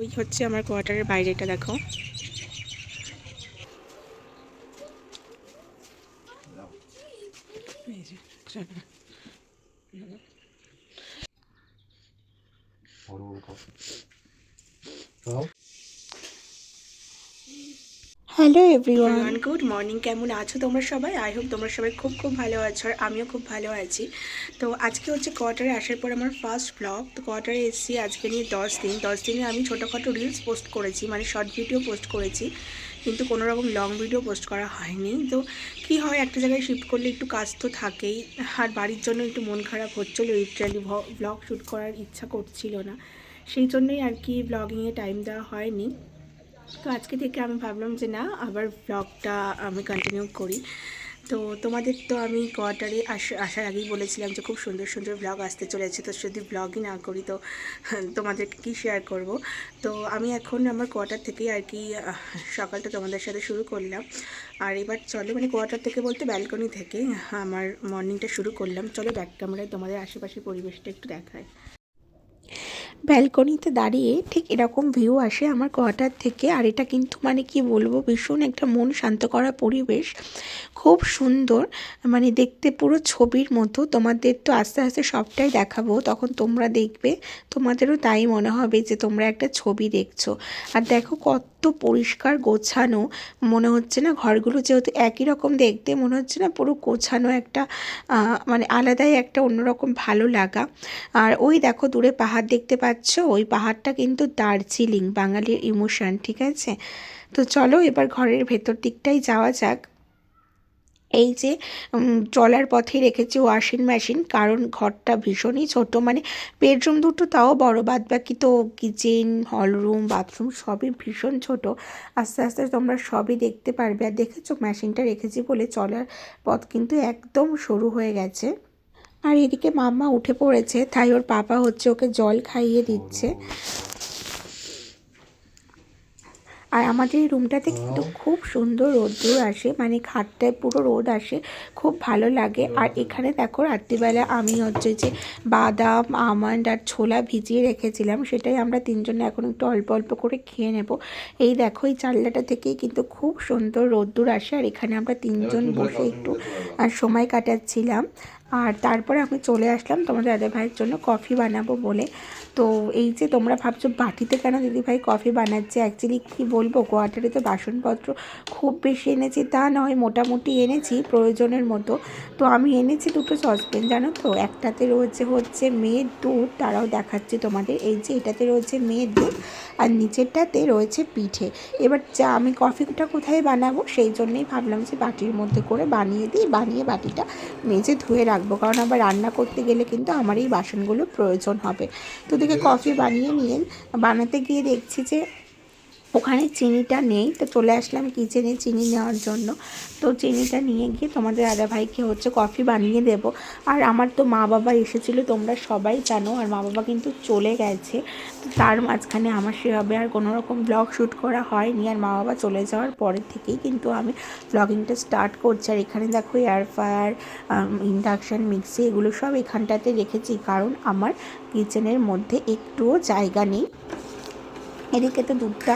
ওই হচ্ছে আমার কোয়ার্টারের বাইরেটা দেখো। Hello everyone, good morning. কেমন আছো তোমরা সবাই? আই হোপ তোমরা সবাই খুব খুব ভালো আছো, আর আমিও খুব ভালো আছি। তো আজকে হচ্ছে কোয়ার্টারে আসার পর আমার ফার্স্ট ব্লগ। তো কোয়ার্টারে এসেছি আজকে নিয়ে 10 দিনে আমি ছোটোখাটো রিলস পোস্ট করেছি, মানে শর্ট ভিডিও পোস্ট করেছি, কিন্তু কোনো রকম লং ভিডিও পোস্ট করা হয়নি। তো কি হয়, একটা জায়গায় শিফট করলে একটু কাজ তো থাকেই, আর বাড়ির জন্য একটু মন খারাপ হচ্ছিলো, লিটারালি ব্লগ শ্যুট করার ইচ্ছা করছিল না, সেই জন্যই আর কি ব্লগিংয়ে টাইম দেওয়া হয়নি। তো আজকে থেকে আমি ভাবলাম যে না, আবার ব্লগটা আমি কন্টিনিউ করি। তো তোমাদের তো আমি কোয়ার্টারে আসার আগেই বলেছিলাম যে খুব সুন্দর সুন্দর ব্লগ আসতে চলেছে, তো যদি ব্লগই না করি তো তোমাদেরকে কী শেয়ার করব। তো আমি এখন আমার কোয়ার্টার থেকেই আর কি সকালটা তোমাদের সাথে শুরু করলাম। আর এবার চলো, মানে কোয়ার্টার থেকে বলতে ব্যালকনি থেকে আমার মর্নিংটা শুরু করলাম। চলো ব্যাক ক্যামেরায় তোমাদের আশেপাশের পরিবেশটা একটু দেখায়। ব্যালকনিতে দাঁড়িয়ে ঠিক এরকম ভিউ আসে আমার কোয়ার্টার থেকে, আর এটা কিন্তু মানে কি বলবো, ভীষণ একটা মন শান্ত করা পরিবেশ, খুব সুন্দর, মানে দেখতে পুরো ছবির মতো। তোমাদের তো আস্তে আস্তে সবটাই দেখাবো, তখন তোমরা দেখবে, তোমাদেরও তাই মনে হবে যে তোমরা একটা ছবি দেখছো। আর দেখো কত পরিষ্কার গোছানো, মনে হচ্ছে না ঘরগুলো যেহেতু একই রকম দেখতে, মনে হচ্ছে না পুরো গোছানো একটা মানে আলাদাই একটা অন্যরকম ভালো লাগা। আর ওই দেখো দূরে পাহাড় দেখতে পাচ্ছ, ওই পাহাড়টা কিন্তু দার্জিলিং, বাঙালির ইমোশন, ঠিক আছে। তো চলো এবার ঘরের ভেতর দিকটাই যাওয়া যাক। এই যে চলার পথে রেখেছি ওয়াশিং মেশিন, কারণ ঘরটা ভীষণই ছোট, মানে বেডরুম দুটো তাও বড়, বাদ বাকি তো কিচেন, হলরুম, বাথরুম সবই ভীষণ ছোট। আস্তে আস্তে তোমরা সবই দেখতে পারবে। আর দেখেছো মেশিনটা রেখেছি বলে চলার পথ কিন্তু একদম সরু হয়ে গেছে। আর এদিকে মাম্মা উঠে পড়েছে, তাই ওর পাপা হচ্ছে ওকে জল খাইয়ে দিচ্ছে। আর আমাদের এই রুমটাতে কিন্তু খুব সুন্দর রোদ্দুর আসে, মানে খাটটায় পুরো রোদ আসে, খুব ভালো লাগে। আর এখানে দেখো রাত্রিবেলা আমি হচ্ছে যে বাদাম, আমন্ড আর ছোলা ভিজিয়ে রেখেছিলাম, সেটাই আমরা তিনজনে এখন একটু অল্প অল্প করে খেয়ে নেব। এই দেখো এই জানলাটা থেকেই কিন্তু খুব সুন্দর রোদ্দুর আসে, আর এখানে আমরা তিনজন বসে একটু সময় কাটাচ্ছিলাম। আর তারপরে আমি চলে আসলাম তোমাদের দাদাভাইয়ের জন্য কফি বানাবো বলে। তো এই যে তোমরা ভাবছো বাটিতে কেন দিদিভাই কফি বানাচ্ছে, অ্যাকচুয়ালি কী বলবো, কোয়ার্টারে তো বাসনপত্র খুব বেশি এনেছি তা নয়, মোটামুটি এনেছি প্রয়োজনের মতো। তো আমি এনেছি দুটো সসপ্যান, জানো তো, একটাতে রয়েছে হচ্ছে মেয়ের দুধ, তারাও দেখাচ্ছি তোমাদের, এই যে এটাতে রয়েছে মেয়ের দুধ, আর নিচেরটাতে রয়েছে পিঠে। এবার যা আমি কফিটা কোথায় বানাবো, সেই জন্যেই ভাবলাম যে বাটির মধ্যে করে বানিয়ে দিই, বানিয়ে বাটিটা মেজে ধুয়ে রাখবো, কারণ আবার রান্না করতে গেলে কিন্তু আমার এই বাসনগুলো প্রয়োজন হবে। তো দেখে কফি বানিয়ে নিয়ে বানাতে গিয়ে দেখছি যে ওখানে চিনিটা নেই, তো চলে আসলাম কিচেনে চিনি নেওয়ার জন্য। তো চিনিটা নিয়ে গিয়ে তোমাদের দাদাভাইকে হচ্ছে কফি বানিয়ে দেব। আর আমার তো মা বাবা এসেছিলো, তোমরা সবাই জানো, আর মা বাবা কিন্তু চলে গেছে। তো তার মাঝখানে আমার সেভাবে আর কোনো রকম ব্লগ শ্যুট করা হয়নি, আর মা বাবা চলে যাওয়ার পরের থেকেই কিন্তু আমি ব্লগিংটা স্টার্ট করছি। আর এখানে দেখো এয়ার ফ্রায়ার, ইন্ডাকশান, মিক্সি, এগুলো সব এখানটাতে রেখেছি, কারণ আমার কিচেনের মধ্যে একটুও জায়গা নেই। এদিকে তো দুধটা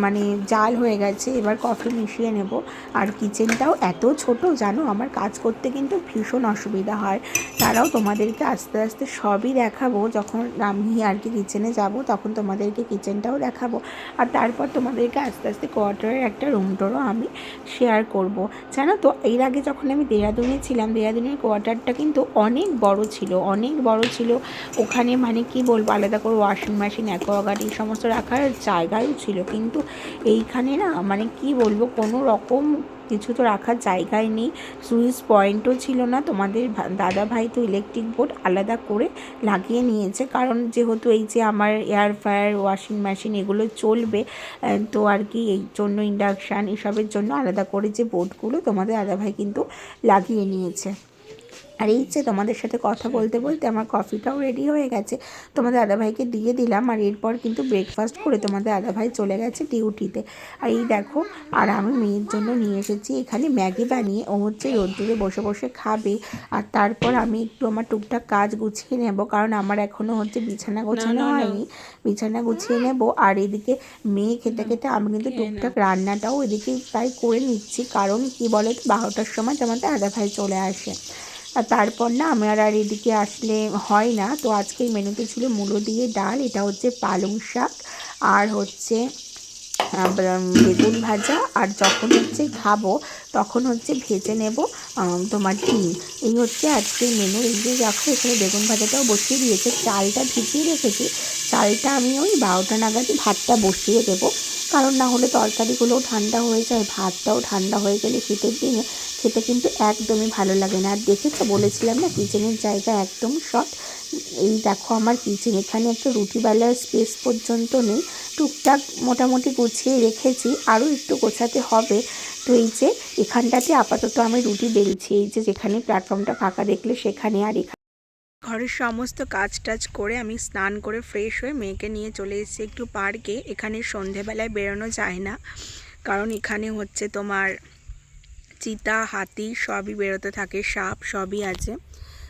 মানে জাল হয়ে গেছে, এবার কফি মিশিয়ে নেব। আর কিচেনটাও এত ছোট জানো, আমার কাজ করতে কিন্তু ভীষণ অসুবিধা হয়। তারাও তোমাদেরকে আস্তে আস্তে সবই দেখাবো, যখন আমি আর কি কিচেনে যাব তখন তোমাদেরকে কিচেনটাও দেখাবো। আর তারপর তোমাদেরকে আস্তে আস্তে কোয়ার্টারের একটা রুম টোরও আমি শেয়ার করব। জানো তো, এর আগে যখন আমি দেহরাদুনে ছিলাম, দেহরাদুনের কোয়ার্টারটা কিন্তু অনেক বড় ছিল, অনেক বড় ছিল। ওখানে মানে কি বলবো, আলাদা করে ওয়াশিং মেশিন, অ্যাকোয়াগার্ড এই সমস্ত রাখার জায়গাও ছিল, কিন্তু এইখানে না মানে কি বলবো, কোনো রকম কিছু তো রাখার জায়গায় নেই, সুইচ পয়েন্টও ছিল না। তোমাদের দাদা ভাই তো ইলেকট্রিক বোর্ড আলাদা করে লাগিয়ে নিয়েছে, কারণ যেহেতু এই যে আমার এয়ার ফ্রায়ার, ওয়াশিং মেশিন এগুলো চলবে, তো আর কি এই জন্য ইন্ডাকশান এসবের জন্য আলাদা করে যে বোর্ডগুলো তোমাদের দাদা ভাই কিন্তু লাগিয়ে নিয়েছে। আর এই যে তোমাদের সাথে কথা বলতে বলতে আমার কফিটাও রেডি হয়ে গেছে, তোমাদের দাদাভাইকে দিয়ে দিলাম। আর এরপর কিন্তু ব্রেকফাস্ট করে তোমাদের দাদাভাই চলে গেছে ডিউটিতে। আর এই দেখো, আর আমি মেয়ের জন্য নিয়ে এসেছি এখানে ম্যাগি বানিয়ে, ও হচ্ছে রোদ্দুরে বসে বসে খাবে। আর তারপর আমি একটু আমার টুকটাক কাজ গুছিয়ে নেব, কারণ আমার এখনও হচ্ছে বিছানা গোছানো হয়নি, বিছানা গুছিয়ে নেব। আর এদিকে মেয়ে খেতে খেতে আমি কিন্তু টুকটাক রান্নাটাও এদিকে তাই করে নিচ্ছি, কারণ কি বলে তো 12টার সময় তোমাদের দাদাভাই চলে আসে। আর তারপর না আমার আর এদিকে আসলে হয় না। তো আজকে এই মেনুতে ছিল মূলো দিয়ে ডাল, এটা হচ্ছে পালং শাক, আর হচ্ছে বেগুন ভাজা। আর যখন হচ্ছে খাবো তখন হচ্ছে ভেজে নেব তোমার ডিম। এই হচ্ছে আজকের মেনু। এই যে দেখো এখানে বেগুন ভাজাটাও বসিয়ে দিয়েছে, চালটা ভিজিয়ে রেখেছি। চালটা আমি ওই 12টা নাগাদই ভাতটা বসিয়ে দেবো, কারণ না হলে তরকারিগুলোও ঠান্ডা হয়ে যায়, ভাতটাও ঠান্ডা হয়ে গেলে শীতের দিনে খেতে কিন্তু একদমই ভালো লাগে না। আর দেখেছো, বলেছিলাম না কিচেনের জায়গা একদম শর্ট। এই দেখো আমার কিচেন, এখানে একটা রুটি বেলার স্পেস পর্যন্ত নেই, টুকটাক মোটামুটি গুছিয়ে রেখেছি, আরও একটু গোছাতে হবে। তো এই যে এখানটাতে আপাতত আমি রুটি বেলছি, এই যে যেখানে প্ল্যাটফর্মটা ফাঁকা দেখলে সেখানে। আর এখানে ঘরের সমস্ত কাজ টাজ করে আমি স্নান করে ফ্রেশ হয়ে মেয়েকে নিয়ে চলে এসেছি একটু পার্কে। এখানে সন্ধেবেলায় বেরোনো যায় না, কারণ এখানে হচ্ছে তোমার চিতা, হাতি সবই বেরোতে থাকে, সাপ সবই আছে।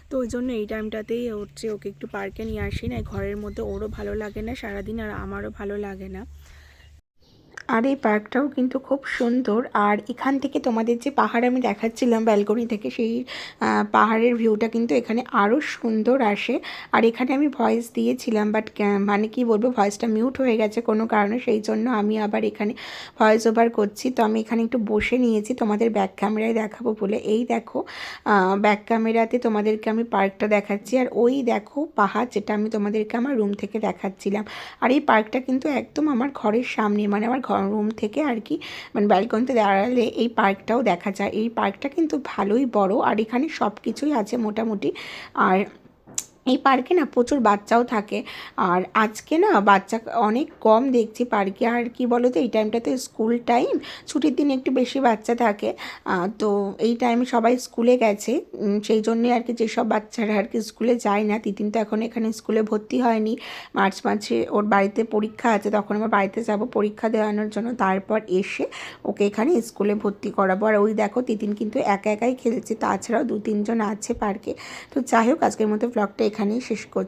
তো ওই জন্য এই টাইমটাতেই হচ্ছে ওকে একটু পার্কে নিয়ে আসি, না ঘরের মধ্যে ওরও ভালো লাগে না সারাদিন, আর আমারও ভালো লাগে না। আর এই পার্কটাও কিন্তু খুব সুন্দর। আর এখান থেকে তোমাদের যে পাহাড় আমি দেখাচ্ছিলাম ব্যালকনি থেকে, সেই পাহাড়ের ভিউটা কিন্তু এখানে আরও সুন্দর আসে। আর এখানে আমি ভয়েস দিয়েছিলাম, বাট মানে কি বলবো, ভয়েসটা মিউট হয়ে গেছে কোনো কারণে, সেই জন্য আমি আবার এখানে ভয়েস ওভার করছি। তো আমি এখানে একটু বসে নিয়েছি তোমাদের ব্যাক ক্যামেরায় দেখাবো বলে। এই দেখো ব্যাক ক্যামেরাতে তোমাদেরকে আমি পার্কটা দেখাচ্ছি, আর ওই দেখো পাহাড়, যেটা আমি তোমাদেরকে আমার রুম থেকে দেখাচ্ছিলাম। আর এই পার্কটা কিন্তু একদম আমার ঘরের সামনে, মানে আমার রুম থেকে আর কি, মানে ব্যালকনিতে দাঁড়ালে এই পার্কটাও দেখা যায়। এই পার্কটা কিন্তু ভালোই বড়, আর এখানে সব কিছুই আছে মোটামুটি। আর এই পার্কে না প্রচুর বাচ্চাও থাকে। আর আজকে না বাচ্চা অনেক কম দেখছি পার্কে। আর কি বলো তো, এই টাইমটাতে স্কুল টাইম, ছুটির দিন একটু বেশি বাচ্চা থাকে। তো এই টাইমে সবাই স্কুলে গেছে, সেই জন্যে আর কি যেসব বাচ্চারা আর কি স্কুলে যায় না। তিতিন তো এখন এখানে স্কুলে ভর্তি হয়নি, মার্চ মাসে ওর বাড়িতে পরীক্ষা আছে, তখন আমার বাড়িতে যাব পরীক্ষা দেওয়ানোর জন্য, তারপর এসে ওকে এখানে স্কুলে ভর্তি করাবো। আর ওই দেখো তিতিন কিন্তু একা একাই খেলছে, তাছাড়াও 2-3 জন আছে পার্কে। তো যাই হোক, আজকের মতো ব্লগটা এখানেই শেষ করছি।